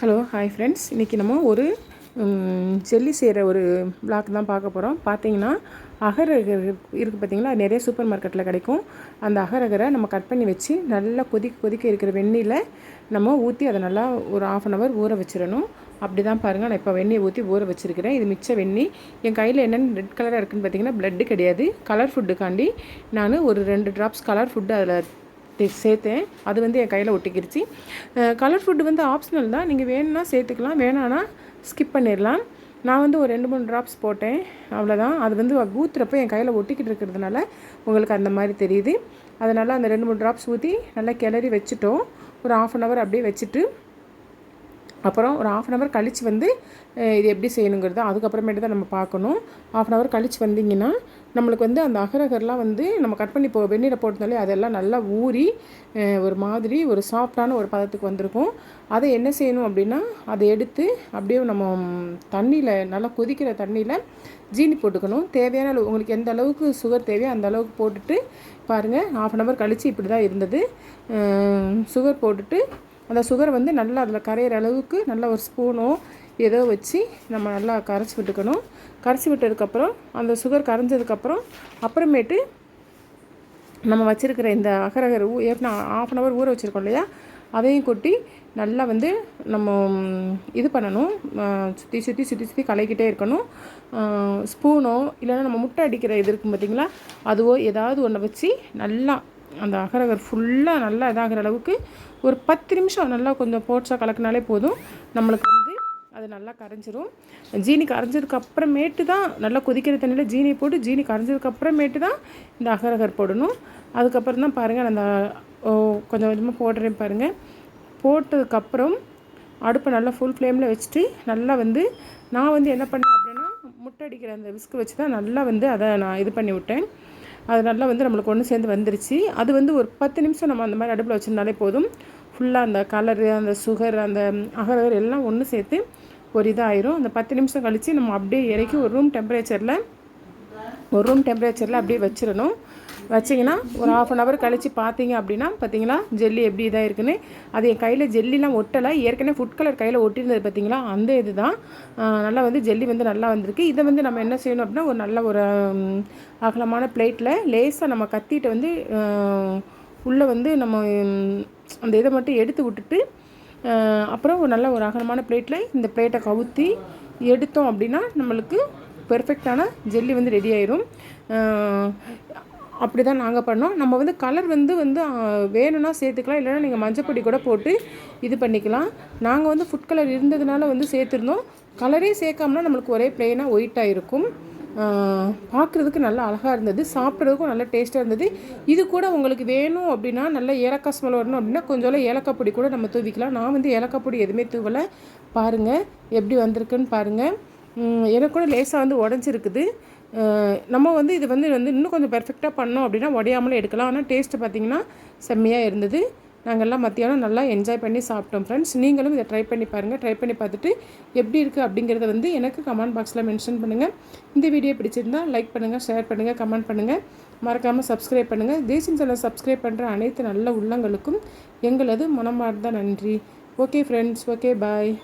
Hello hi friends, இன்றைக்கி நம்ம ஒரு ஜெல்லி செய்கிற ஒரு விளாக் தான் பார்க்க போகிறோம். பார்த்தீங்கன்னா அகரகர் இருக்குது பார்த்தீங்களா, நிறைய சூப்பர் மார்க்கெட்டில் கிடைக்கும். அந்த அகரகரை நம்ம கட் பண்ணி வச்சு நல்லா கொதிக்க இருக்கிற வெந்நீரில் நம்ம ஊற்றி அதை நல்லா ஒரு 1/2 hour ஊற வச்சிடணும். அப்படி தான் பாருங்கள், நான் இப்போ வெந்நீர் ஊற்றி ஊற வச்சுருக்கிறேன். இது மிச்ச வெந்நீர். என் கையில் என்னென்னு ரெட் கலராக இருக்குதுன்னு பார்த்தீங்கன்னா ப்ளட்டு கிடையாது, கலர் ஃபுட்டுக்காண்டி நான் ஒரு 2 ட்ராப்ஸ் கலர் ஃபுட்டு அதில் சேர்த்தேன். அது வந்து என் கையில் ஒட்டிக்கிடுச்சு. கலர் ஃபுட்டு வந்து ஆப்ஷனல் தான், நீங்கள் வேணும்னா சேர்த்துக்கலாம், வேணான்னா ஸ்கிப் பண்ணிடலாம். நான் வந்து ஒரு 2-3 ட்ராப்ஸ் போட்டேன், அவ்வளோதான். அது வந்து ஊற்றுறப்போ என் கையில் ஒட்டிக்கிட்டு இருக்கிறதுனால உங்களுக்கு அந்த மாதிரி தெரியுது. அதனால் அந்த 2-3 ட்ராப்ஸ் ஊற்றி நல்லா கிளறி வச்சுட்டோம். ஒரு 1/2 hour அப்படியே வச்சுட்டு அப்புறம் ஒரு 1/2 hour கழித்து வந்து இது எப்படி செய்யணுங்கிறது அதுக்கப்புறமேட்டு தான் நம்ம பார்க்கணும். 1/2 hour கழித்து வந்திங்கன்னா நம்மளுக்கு வந்து அந்த அகரகர்லாம் வந்து நம்ம கட் பண்ணி வெந்நீரை போட்டதாலே அதெல்லாம் நல்லா ஊறி ஒரு மாதிரி ஒரு சாஃப்டான ஒரு பதத்துக்கு வந்திருக்கும். அதை என்ன செய்யணும் அப்படின்னா, அதை எடுத்து அப்படியே நம்ம தண்ணியில் நல்லா கொதிக்கிற தண்ணியில் ஜீனி போட்டுக்கணும். தேவையான அளவு உங்களுக்கு எந்த அளவுக்கு சுகர் தேவையோ அந்த அளவுக்கு போட்டுட்டு பாருங்கள். 1/2 hour கழித்து இப்படி தான் இருந்தது. சுகர் போட்டுட்டு அந்த சுகரை வந்து நல்லா அதில் கரையிற அளவுக்கு நல்லா ஒரு ஸ்பூனோ ஏதோ வச்சு நம்ம நல்லா கரைச்சி விட்டுக்கணும். கரைச்சி விட்டதுக்கப்புறம் அந்த சுகர் கரைஞ்சதுக்கப்புறம் அப்புறமேட்டு நம்ம வச்சுருக்கிற இந்த அகரகர் ஏற்கனவே 1/2 hour ஊற வச்சுருக்கோம் இல்லையா, அதையும் கொட்டி நல்லா வந்து நம்ம இது பண்ணணும். சுற்றி கலக்கிட்டே இருக்கணும். ஸ்பூனோ இல்லைன்னா நம்ம முட்டை அடிக்கிற இது இருக்கும் பார்த்திங்களா, அதுவோ ஏதாவது ஒன்று வச்சு நல்லா அந்த அகரகர் ஃபுல்லாக நல்லா இதாகிற அளவுக்கு ஒரு 10 நிமிஷம் நல்லா கொஞ்சம் போட்ஸாக கலக்கினாலே போதும். நம்மளுக்கு வந்து அது நல்லா கரைஞ்சிரும். ஜீனி கரைஞ்சதுக்கு அப்புறமேட்டு தான் நல்லா கொதிக்கிற தண்ணியில் ஜீனி போட்டு ஜீனி கரைஞ்சதுக்கு அப்புறமேட்டு தான் இந்த அகரகர் போடணும். அதுக்கப்புறம் தான் பாருங்கள், அந்த கொஞ்சம் கொஞ்சமாக போடுறேன் பாருங்கள். போட்டதுக்கப்புறம் அடுப்பை நல்லா ஃபுல் ஃப்ளேமில் வச்சுட்டு நல்லா வந்து நான் வந்து என்ன பண்ணேன் அப்படின்னா, முட்டை அடிக்கிற அந்த விஸ்கு வச்சு தான் நல்லா வந்து அதை நான் இது பண்ணி விட்டேன். அது நல்லா வந்து நம்மளுக்கு ஒன்று சேர்ந்து வந்துருச்சு. அது வந்து ஒரு 10 நிமிஷம் நம்ம அந்த மாதிரி அடுப்பில் வச்சுருந்தாலே போதும். ஃபுல்லாக அந்த கலரு, அந்த சுகர், அந்த அகரகர் எல்லாம் ஒன்று சேர்த்து ஒரு இதாகிரும். அந்த 10 நிமிஷம் கழித்து நம்ம அப்படியே இறக்கி ஒரு ரூம் டெம்பரேச்சரில் அப்படியே வச்சிடணும். வச்சிங்கன்னா ஒரு 1/2 hour கழித்து பார்த்தீங்க அப்படின்னா பார்த்தீங்களா ஜெல்லி எப்படி இதாக இருக்குன்னு. அது என் கையில் ஜெல்லிலாம் ஒட்டலை, ஏற்கனவே ஃபுட் கலர் கையில் ஒட்டியிருந்தது பார்த்தீங்களா, அந்த இது தான் நல்லா வந்து ஜெல்லி வந்து நல்லா வந்திருக்கு. இதை வந்து நம்ம என்ன செய்யணும் அப்படின்னா, ஒரு நல்ல ஒரு அகலமான பிளேட்டில் லேசாக நம்ம கத்திட்டு வந்து உள்ளே வந்து நம்ம அந்த இதை மட்டும் எடுத்து விட்டுட்டு அப்புறம் ஒரு நல்ல ஒரு அகலமான பிளேட்டில் இந்த பிளேட்டை கவுத்தி எடுத்தோம் அப்படின்னா நம்மளுக்கு பெர்ஃபெக்டான ஜெல்லி வந்து ரெடி ஆயிரும். அப்படி தான் நாங்கள் பண்ணோம். நம்ம வந்து கலர் வந்து வேணும்னா சேர்த்துக்கலாம், இல்லைனா நீங்கள் மஞ்சப்பொடி கூட போட்டு இது பண்ணிக்கலாம். நாங்கள் வந்து ஃபுட் கலர் இருந்ததுனால வந்து சேர்த்துருந்தோம். கலரே சேர்க்காமனா நம்மளுக்கு ஒரே ப்ளெயினாக ஒயிட்டாக இருக்கும். பார்க்குறதுக்கு நல்லா அழகாக இருந்தது, சாப்பிட்றதுக்கும் நல்லா டேஸ்ட்டாக இருந்தது. இது கூட உங்களுக்கு வேணும் அப்படின்னா நல்ல ஏலக்காய் ஸ்மெல் வரணும் அப்படின்னா கொஞ்சம் ஏலக்காய் பொடி கூட நம்ம தூவிக்கலாம். நான் வந்து ஏலக்காய் பொடி எதுவுமே தூவலை. பாருங்கள் எப்படி வந்திருக்குன்னு பாருங்கள். எனக்கு கூட லேசாக வந்து உடஞ்சிருக்குது. நம்ம வந்து இது வந்து இன்னும் கொஞ்சம் பெர்ஃபெக்டாக பண்ணோம் அப்படின்னா உடையாமலே எடுக்கலாம். ஆனால் டேஸ்ட்டு பார்த்திங்கன்னா செம்மையாக இருந்தது. நாங்கள்லாம் மத்தியானம் நல்லா என்ஜாய் பண்ணி சாப்பிட்டோம் ஃப்ரெண்ட்ஸ். நீங்களும் இதை ட்ரை பண்ணி பாருங்கள். ட்ரை பண்ணி பார்த்துட்டு எப்படி இருக்குது அப்படிங்கிறத வந்து எனக்கு கமெண்ட் பாக்ஸில் மென்ஷன் பண்ணுங்கள். இந்த வீடியோ பிடிச்சிருந்தால் லைக் பண்ணுங்கள், ஷேர் பண்ணுங்கள், கமெண்ட் பண்ணுங்கள். மறக்காமல் சப்ஸ்கிரைப் பண்ணுங்கள். தேசியம் சேனல் சப்ஸ்கிரைப் பண்ணுற அனைத்து நல்ல உள்ளங்களுக்கும் எங்களது மனமார்ந்த நன்றி. Okay friends, okay bye.